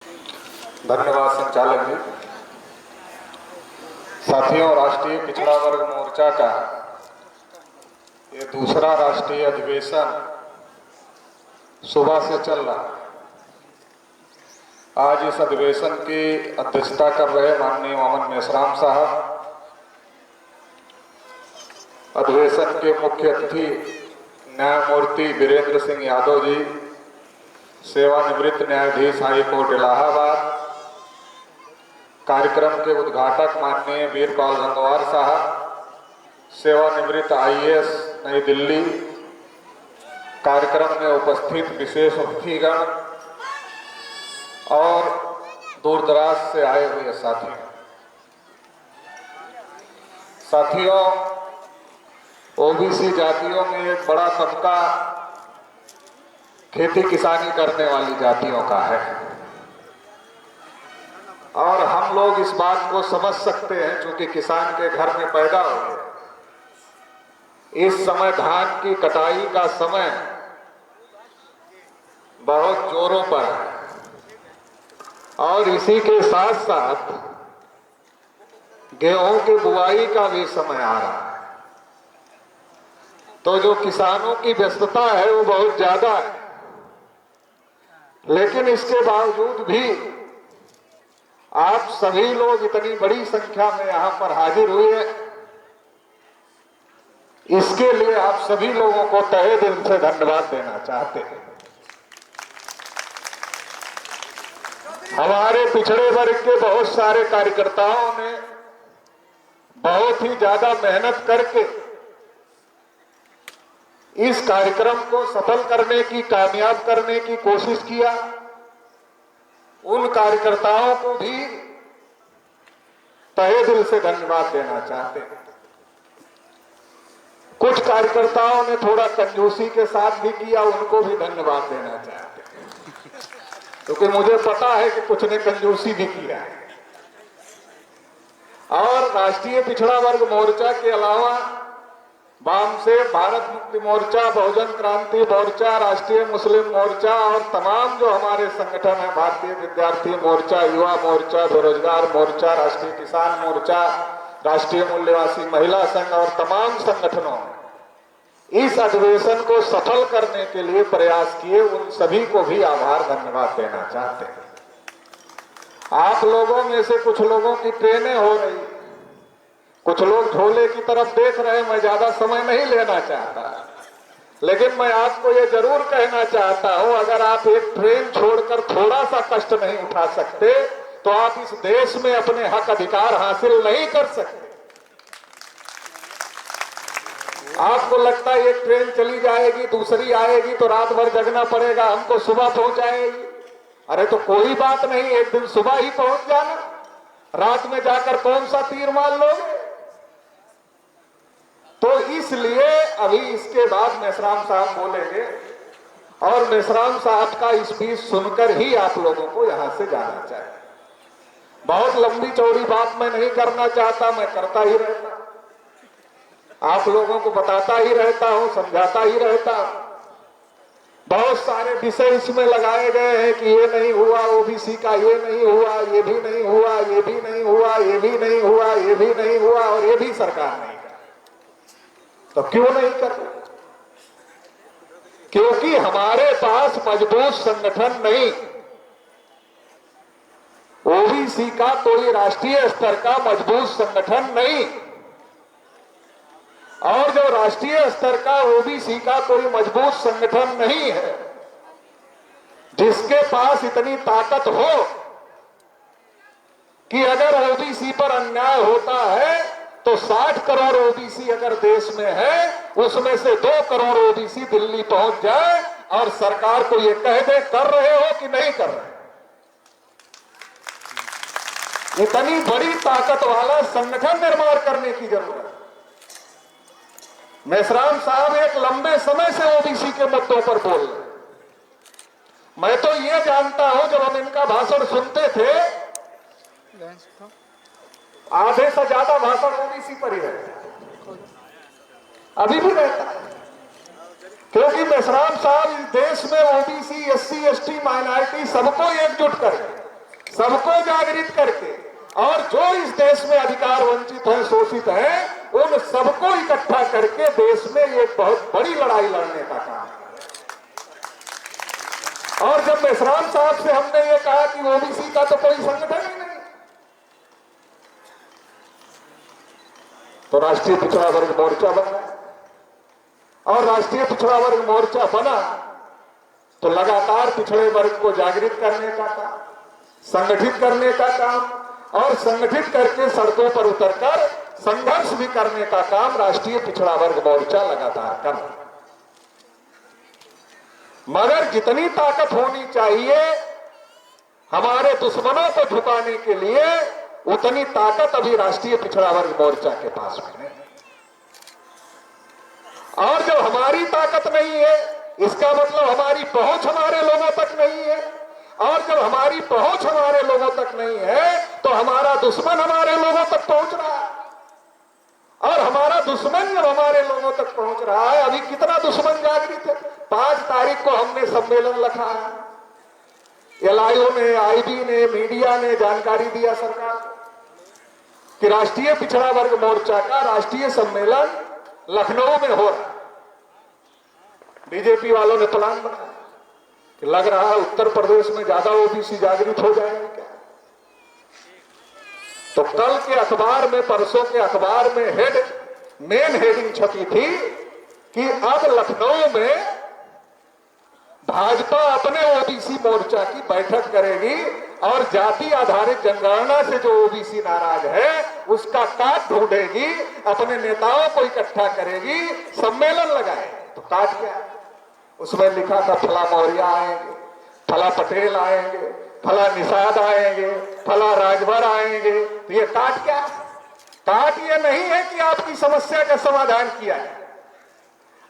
धन्यवाद संचालक जी। साथियों, राष्ट्रीय पिछड़ा वर्ग मोर्चा का ये दूसरा राष्ट्रीय अधिवेशन सुबह से चल रहा है। आज इस अधिवेशन की अध्यक्षता कर रहे माननीय वामन मेश्राम साहब, अधिवेशन के मुख्य अतिथि न्यायमूर्ति वीरेंद्र सिंह यादव जी, सेवानिवृत्त न्यायाधीश हाई कोर्ट इलाहाबाद, कार्यक्रम के उद्घाटक माननीय वीरपाल गंगवार साहब, सेवानिवृत्त IAS नई दिल्ली, कार्यक्रम में उपस्थित विशेष अतिथिगण और दूर दराज से आए हुए साथियों, OBC जातियों में एक बड़ा तबका खेती किसानी करने वाली जातियों का है और हम लोग इस बात को समझ सकते हैं, क्योंकि किसान के घर में पैदा हुए। इस समय धान की कटाई का समय बहुत जोरों पर है और इसी के साथ साथ गेहूं की बुआई का भी समय आ रहा है। तो जो किसानों की व्यस्तता है वो बहुत ज्यादा है, लेकिन इसके बावजूद भी आप सभी लोग इतनी बड़ी संख्या में यहां पर हाजिर हुए, इसके लिए आप सभी लोगों को तहे दिल से धन्यवाद देना चाहते हैं। हमारे पिछड़े वर्ग के बहुत सारे कार्यकर्ताओं ने बहुत ही ज्यादा मेहनत करके इस कार्यक्रम को सफल करने की, कामयाब करने की कोशिश किया। उन कार्यकर्ताओं को भी तहे दिल से धन्यवाद देना चाहते हैं। कुछ कार्यकर्ताओं ने थोड़ा कंजूसी के साथ भी किया, उनको भी धन्यवाद देना चाहते हैं, क्योंकि मुझे पता है कि कुछ ने कंजूसी भी किया है। और राष्ट्रीय पिछड़ा वर्ग मोर्चा के अलावा वाम से भारत मुक्ति मोर्चा, बहुजन क्रांति मोर्चा, राष्ट्रीय मुस्लिम मोर्चा और तमाम जो हमारे संगठन हैं, भारतीय विद्यार्थी मोर्चा, युवा मोर्चा, बेरोजगार मोर्चा, राष्ट्रीय किसान मोर्चा, राष्ट्रीय मूल्यवासी महिला संघ और तमाम संगठनों ने इस अधिवेशन को सफल करने के लिए प्रयास किए। उन सभी को भी आभार धन्यवाद देना चाहते हैं। आप लोगों में से कुछ लोगों की ट्रेनें हो रही, कुछ लोग झोले की तरफ देख रहे हैं। मैं ज्यादा समय नहीं लेना चाहता, लेकिन मैं आपको ये जरूर कहना चाहता हूं, अगर आप एक ट्रेन छोड़कर थोड़ा सा कष्ट नहीं उठा सकते तो आप इस देश में अपने हक अधिकार हासिल नहीं कर सकते। आपको लगता है एक ट्रेन चली जाएगी, दूसरी आएगी तो रात भर जगना पड़ेगा, हमको सुबह पहुंचाएगी। अरे तो कोई बात नहीं, एक दिन सुबह ही पहुंच जाना, रात में जाकर कौन सा तीर मार लोगे। तो इसलिए अभी इसके बाद मेश्राम साहब बोलेंगे और मेश्राम साहब का स्पीच सुनकर ही आप लोगों को यहां से जाना चाहिए। बहुत लंबी चौड़ी बात मैं नहीं करना चाहता, मैं करता ही रहता, आप लोगों को बताता ही रहता हूं, समझाता ही रहता हूं। बहुत सारे विषय इसमें लगाए गए हैं कि ये नहीं हुआ, OBC का ये नहीं हुआ, ये भी नहीं हुआ, ये भी नहीं हुआ, ये भी नहीं हुआ, ये भी नहीं हुआ और ये भी सरकार नहीं कर। तो क्यों नहीं कर रही? क्योंकि हमारे पास मजबूत संगठन नहीं। OBC का कोई राष्ट्रीय स्तर का मजबूत संगठन नहीं, और जो राष्ट्रीय स्तर का OBC का कोई मजबूत संगठन नहीं है जिसके पास इतनी ताकत हो कि अगर OBC पर अन्याय होता है तो 60 करोड़ OBC अगर देश में है, उसमें से 2 करोड़ OBC दिल्ली पहुंच जाए और सरकार को ये कह दे कर रहे हो कि नहीं कर रहे। इतनी बड़ी ताकत वाला संगठन निर्माण करने की जरूरत है। मेश्राम साहब एक लंबे समय से OBC के मुद्दों पर बोल रहे। मैं तो ये जानता हूं, जब हम इनका भाषण सुनते थे आधे से ज्यादा भाषण OBC पर ही रहता, अभी भी रहता है, क्योंकि मेश्राम साहब इस देश में OBC, SC, ST, माइनॉरिटी सबको एकजुट करें सबको जागृत करके और जो इस देश में अधिकार वंचित हैं, शोषित हैं, उन सबको इकट्ठा करके देश में एक बहुत बड़ी लड़ाई लड़ने का काम है। और जब मेश्राम साहब से हमने ये कहा कि ओबीसी का तो कोई संगठन ही नहीं, तो राष्ट्रीय पिछड़ा वर्ग मोर्चा बना, और राष्ट्रीय पिछड़ा वर्ग मोर्चा बना तो लगातार पिछड़े वर्ग को जागृत करने का काम, संगठित करने का काम, और संगठित करके सड़कों पर उतरकर संघर्ष भी करने का काम राष्ट्रीय पिछड़ा वर्ग मोर्चा लगातार कर रहा है। मगर जितनी ताकत होनी चाहिए हमारे दुश्मनों को झुकाने के लिए, उतनी ताकत अभी राष्ट्रीय पिछड़ा वर्ग मोर्चा के पास में नहीं। और जब हमारी ताकत नहीं है, इसका मतलब हमारी पहुंच हमारे लोगों तक नहीं है, और जब हमारी पहुंच हमारे लोगों तक नहीं है तो हमारा दुश्मन हमारे लोगों तक पहुंच रहा है। और हमारा दुश्मन जब हमारे लोगों तक पहुंच रहा है, अभी कितना दुश्मन जागृत है। 5 तारीख को हमने सम्मेलन रखा है, एलआईओ ने, आईबी ने, मीडिया ने जानकारी दिया सरकार को कि राष्ट्रीय पिछड़ा वर्ग मोर्चा का राष्ट्रीय सम्मेलन लखनऊ में हो रहा है। बीजेपी वालों ने प्लान बनाया कि लग रहा है उत्तर प्रदेश में ज्यादा ओबीसी जागृत हो जाएंगे क्या। तो कल के अखबार में, परसों के अखबार में मेन हेडिंग छपी थी कि अब लखनऊ में भाजपा अपने ओबीसी मोर्चा की बैठक करेगी और जाति आधारित जनगणना से जो ओबीसी नाराज है उसका काट ढूंढेगी, अपने नेताओं को इकट्ठा करेगी, सम्मेलन लगाएगी। तो काट क्या, उसमें लिखा था फला मौर्य आएंगे, फला पटेल आएंगे, फला निषाद आएंगे, फला राजभर आएंगे। तो ये काट क्या, काट ये नहीं है कि आपकी समस्या का समाधान किया है।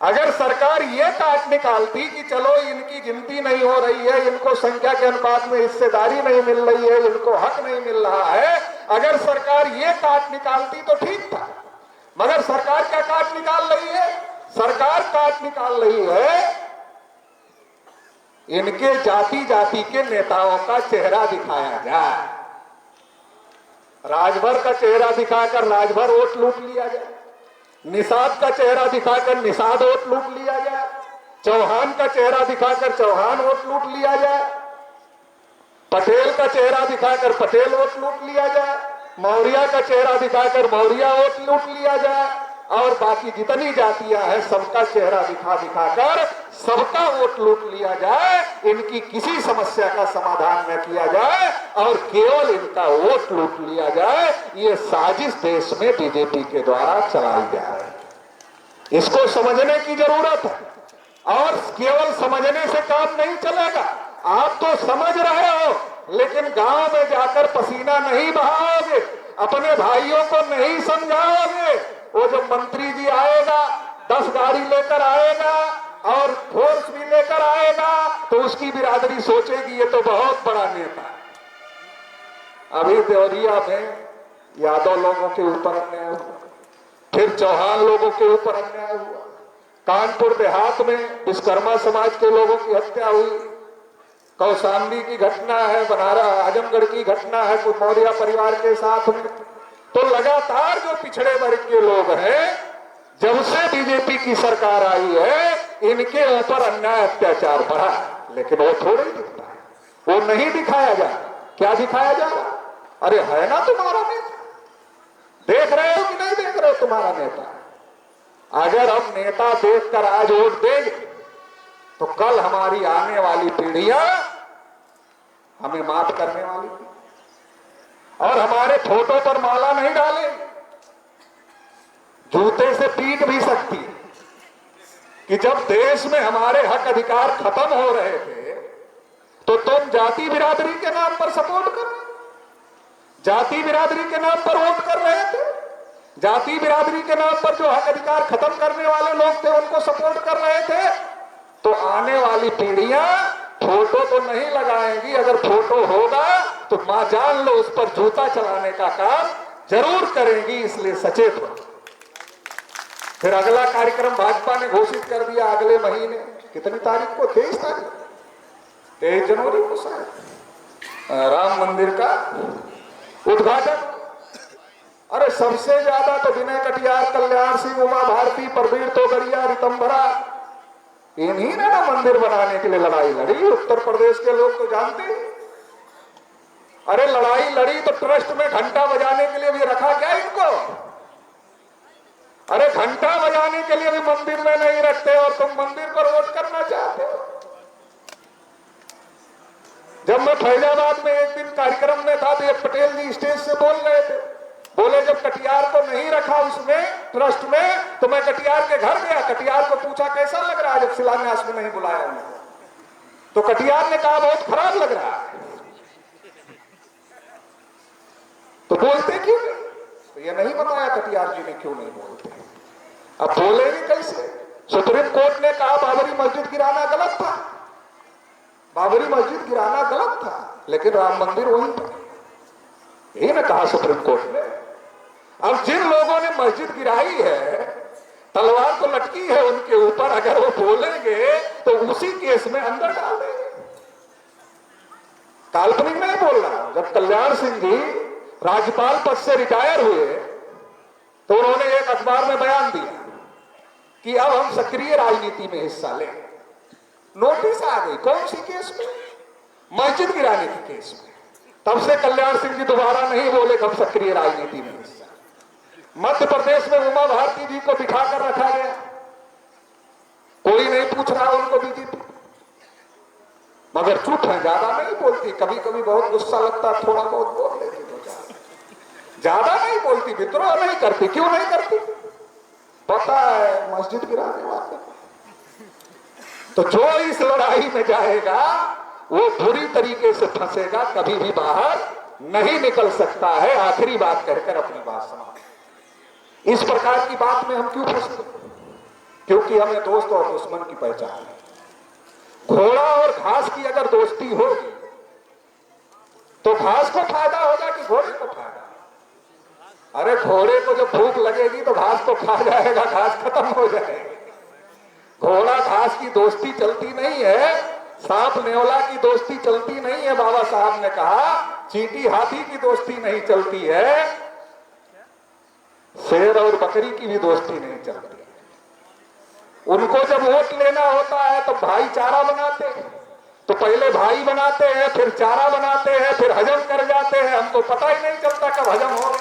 अगर सरकार ये काट निकालती कि चलो इनकी गिनती नहीं हो रही है, इनको संख्या के अनुपात में हिस्सेदारी नहीं मिल रही है, इनको हक नहीं मिल रहा है, अगर सरकार ये काट निकालती तो ठीक था। मगर सरकार क्या काट निकाल रही है? सरकार काट निकाल रही है इनके जाति जाति के नेताओं का चेहरा दिखाया जाए, राजभर का चेहरा दिखाकर राजभर वोट लूट लिया जाए, निषाद का चेहरा दिखाकर निषाद वोट लूट लिया जाए, चौहान का चेहरा दिखाकर चौहान वोट लूट लिया जाए, पटेल का चेहरा दिखाकर पटेल वोट लूट लिया जाए, मौर्य का चेहरा दिखाकर मौर्य वोट लूट लिया जाए, और बाकी जितनी जातियां हैं सबका चेहरा दिखाकर सबका वोट लूट लिया जाए। इनकी किसी समस्या का समाधान न किया जाए और केवल इनका वोट लूट लिया जाए। ये साजिश देश में बीजेपी के द्वारा चलाई जा रही है। इसको समझने की जरूरत है, और केवल समझने से काम नहीं चलेगा। आप तो समझ रहे हो, लेकिन गांव में जाकर पसीना नहीं बहाओगे, अपने भाइयों को नहीं समझाओगे। वो जब मंत्री जी आएगा, 10 गाड़ी लेकर आएगा और फोर्स भी लेकर आएगा, तो उसकी बिरादरी सोचेगी ये तो बहुत बड़ा नेता है। अभी देवरिया में यादव लोगों के ऊपर अन्याय हुआ, फिर चौहान लोगों के ऊपर अन्याय हुआ, कानपुर देहात में विश्वकर्मा समाज के लोगों की हत्या हुई, कौशाम्बी की घटना है, बनारस आजमगढ़ की घटना है कुछ मौर्य परिवार के साथ में। तो लगातार जो पिछड़े वर्ग के लोग हैं, जब से बीजेपी की सरकार आई है, इनके ऊपर अन्याय अत्याचार बढ़ा, लेकिन वो थोड़े ही दिखता है, वो नहीं दिखाया जा। क्या दिखाया जा रहा? अरे है ना तुम्हारा नेता, देख रहे हो कि नहीं देख रहे हो तुम्हारा नेता? अगर हम नेता देखकर आज वोट देंगे तो कल हमारी आने वाली पीढ़ियां हमें माफ करने वाली थी और हमारे फोटो पर माला नहीं डालेंगे, जूते से पीट भी सकती है कि जब देश में हमारे हक अधिकार खत्म हो रहे थे तो तुम जाति बिरादरी के नाम पर सपोर्ट कर रहे, जाति बिरादरी के नाम पर वोट कर रहे थे, जाति बिरादरी के नाम पर जो हक अधिकार खत्म करने वाले लोग थे उनको सपोर्ट कर रहे थे। तो आने वाली पीढ़ियां फोटो तो नहीं लगाएंगी, अगर फोटो होगा तो मां जान लो उस पर जूता चलाने का काम जरूर करेंगी, इसलिए सचेत हो। फिर अगला कार्यक्रम भाजपा ने घोषित कर दिया अगले महीने, कितनी तारीख को? 23 तारीख, 23 जनवरी को शायद राम मंदिर का उद्घाटन। अरे सबसे ज्यादा तो विनय कटियार, कल्याण सिंह, उमा भारती, परवीर तोगड़िया, रितंभरा, इन्हीं ने ना मंदिर बनाने के लिए लड़ाई लड़ी। उत्तर प्रदेश के लोग तो जानते हैं। अरे लड़ाई लड़ी तो ट्रस्ट में घंटा बजाने के लिए भी रखा क्या इनको? अरे घंटा बजाने के लिए भी मंदिर में नहीं रखते और तुम मंदिर पर वोट करना चाहते हो। जब मैं फैजाबाद में एक दिन कार्यक्रम में था तो ये पटेल जी स्टेज से बोल रहे थे, बोले जब कटियार को नहीं रखा उसमें ट्रस्ट में तो मैं कटियार के घर गया, कटियार को पूछा कैसा लग रहा है जब शिलान्यास में नहीं बुलाया उनको, तो कटियार ने कहा बहुत खराब लग रहा है। तो बोलते क्यों नहीं? तो ये नहीं बताया कटियार जी ने क्यों नहीं बोलते। अब बोलेंगे कैसे? सुप्रीम कोर्ट ने कहा बाबरी मस्जिद गिराना गलत था, बाबरी मस्जिद गिराना गलत था, लेकिन राम मंदिर वहीं था, यही ना कहा सुप्रीम कोर्ट ने। अब जिन लोगों ने मस्जिद गिराई है, तलवार तो लटकी है उनके ऊपर, अगर वो बोलेंगे तो उसी केस में अंदर डाल देंगे। काल्पनिक नहीं बोल रहा। जब कल्याण सिंह जी राज्यपाल पद से रिटायर हुए तो उन्होंने एक अखबार में बयान दिया कि अब हम सक्रिय राजनीति में हिस्सा लें। नोटिस आ गई, कौन सी केस में? मस्जिद गिराने के केस में। तब से कल्याण सिंह जी दोबारा नहीं बोले हम सक्रिय राजनीति में हिस्सा। मध्य प्रदेश में उमा भारती जी को बिठाकर रखा गया, कोई नहीं पूछ रहा उनको बीजेपी, मगर चुप है, ज्यादा नहीं बोलती। कभी कभी बहुत गुस्सा लगता, थोड़ा बहुत बोल लेती, ज्यादा नहीं बोलती, विद्रोह नहीं करती। क्यों नहीं करती? पता है मस्जिद गिराने वाले। तो जो इस लड़ाई में जाएगा वो बुरी तरीके से फंसेगा, कभी भी बाहर नहीं निकल सकता है। आखिरी बात कहकर अपनी बात समाप्त। इस प्रकार की बात में हम क्यों फंसते? क्योंकि हमें दोस्त और दुश्मन की पहचान है। घोड़ा और घास की अगर दोस्ती होगी तो घास को फायदा होगा कि घोड़े को फायदा? अरे घोड़े को जब भूख लगेगी तो घास को खा जाएगा, घास खत्म हो जाएगी। घोड़ा घास की दोस्ती चलती नहीं है, सांप नेवला की दोस्ती चलती नहीं है। बाबा साहब ने कहा चींटी हाथी की दोस्ती नहीं चलती है, शेर और बकरी की भी दोस्ती नहीं चलती। उनको जब वोट लेना होता है तो भाईचारा बनाते हैं, तो पहले भाई बनाते हैं, फिर चारा बनाते हैं, फिर हजम कर जाते हैं। हमको पता ही नहीं चलता कब हजम हो।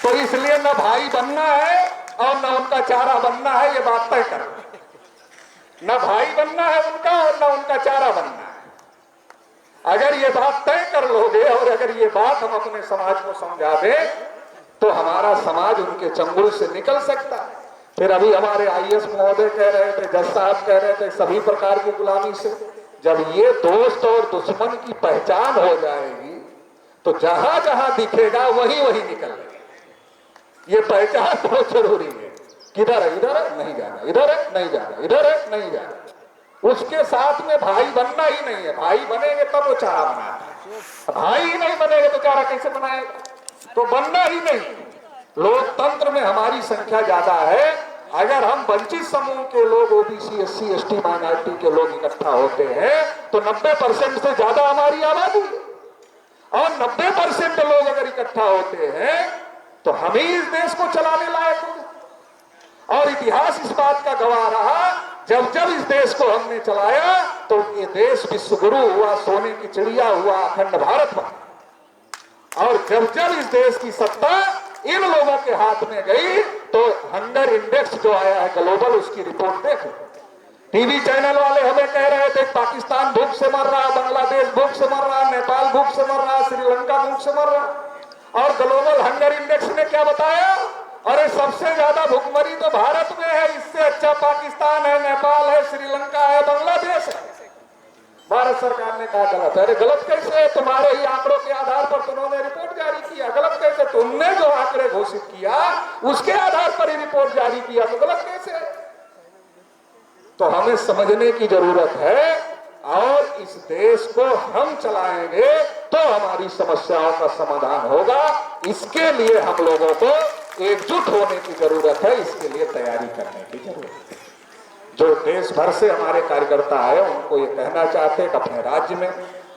तो इसलिए न भाई बनना है और न उनका चारा बनना है, ये बात तय करो। न भाई बनना है उनका और न उनका चारा बनना है। अगर ये बात तय कर लोगे और अगर ये बात हम अपने समाज को समझा दें तो हमारा समाज उनके चंगुल से निकल सकता है। फिर अभी हमारे आईएएस महोदय कह रहे थे, जज साहब कह रहे थे, सभी प्रकार की गुलामी से जब ये दोस्त और दुश्मन की पहचान हो जाएगी तो जहां जहां दिखेगा वही वही निकल ये पहचान बहुत जरूरी है। किधर है? इधर है, नहीं जाना। इधर है, नहीं जाना। इधर है, नहीं जाना। उसके साथ में भाई बनना ही नहीं है। भाई बनेंगे तब वो चारा बनाता है, भाई ही नहीं बनेगा तो चारा कैसे बनाएगा? तो बनना ही नहीं। लोकतंत्र में हमारी संख्या ज्यादा है। अगर हम वंचित समूह के लोग, ओबीसी, एससी, एसटी, माइनॉरिटी के लोग इकट्ठा होते हैं तो 90% से ज्यादा हमारी आबादी है। और 90% लोग अगर इकट्ठा होते हैं तो हम ही इस देश को चलाने लायक होंगे। और इतिहास इस बात का गवाह रहा, जब जब इस देश को हमने चलाया तो ये देश विश्व गुरु हुआ, सोने की चिड़िया हुआ, अखंड भारत बना। और जब जब इस देश की सत्ता इन लोगों के हाथ में गई तो हंगर इंडेक्स जो आया है ग्लोबल, उसकी रिपोर्ट देखो। टीवी चैनल वाले हमें कह रहे थे पाकिस्तान भूख से मर रहा, बांग्लादेश भूख से मर रहा, नेपाल भूख से मर रहा, श्रीलंका भूख से मर रहा। और ग्लोबल हंगर इंडेक्स ने क्या बताया? अरे सबसे ज्यादा भुखमरी तो भारत में है, इससे अच्छा पाकिस्तान है, नेपाल है, श्रीलंका है, बांग्लादेश है। भारत सरकार ने कहा गलत है। अरे गलत कैसे है? तुम्हारे ही आंकड़ों के आधार पर तुमने रिपोर्ट जारी किया। गलत कैसे? तुमने जो आंकड़े घोषित किया उसके आधार पर ही रिपोर्ट जारी किया, तो गलत कैसे? तो हमें समझने की जरूरत है और इस देश को हम चलाएंगे तो हमारी समस्याओं का समाधान होगा। इसके लिए हम लोगों को एकजुट होने की जरूरत है, इसके लिए तैयारी करने की जरूरत है। जो देश भर से हमारे कार्यकर्ता आए उनको ये कहना चाहते हैं कि अपने राज्य में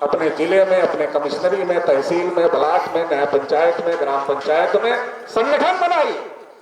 अपने जिले में, अपने कमिश्नरी में, तहसील में, ब्लॉक में, न्याय पंचायत में, ग्राम पंचायत में संगठन बनाइए।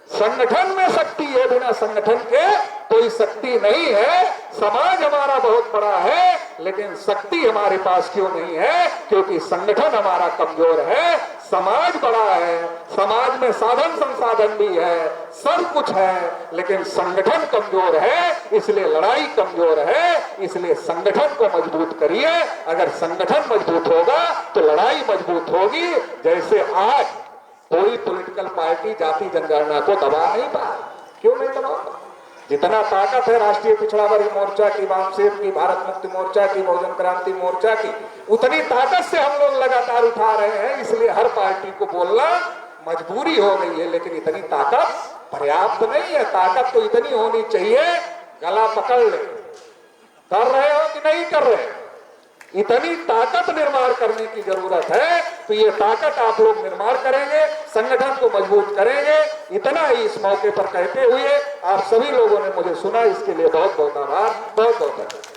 संगठन में शक्ति है, बिना संगठन के कोई शक्ति नहीं है। समाज हमारा बहुत बड़ा है, लेकिन शक्ति हमारे पास क्यों नहीं है? क्योंकि संगठन हमारा कमजोर है। समाज बड़ा है, समाज में साधन संसाधन भी है, सब कुछ है, लेकिन संगठन कमजोर है, इसलिए लड़ाई कमजोर है। इसलिए संगठन को मजबूत करिए। अगर संगठन मजबूत होगा तो लड़ाई मजबूत होगी। जैसे आज कोई पॉलिटिकल पार्टी जाति जनगणना को दबा नहीं पा, क्यों नहीं दबा? जितना ताकत है राष्ट्रीय पिछड़ा वर्ग मोर्चा की, वामसेव की, भारत मुक्ति मोर्चा की, बहुजन क्रांति मोर्चा की, उतनी ताकत से हम लोग लगातार उठा रहे हैं। इसलिए हर पार्टी को बोलना मजबूरी हो गई है, लेकिन इतनी ताकत पर्याप्त नहीं है। ताकत तो इतनी होनी चाहिए, गला पकड़ ले। कर रहे हो कि नहीं कर रहे? इतनी ताकत निर्माण करने की जरूरत है। तो ये ताकत आप लोग निर्माण करेंगे, संगठन को मजबूत करेंगे। इतना ही इस मौके पर कहते हुए आप सभी लोगों ने मुझे सुना, इसके लिए बहुत बहुत आभार, बहुत बहुत धन्यवाद।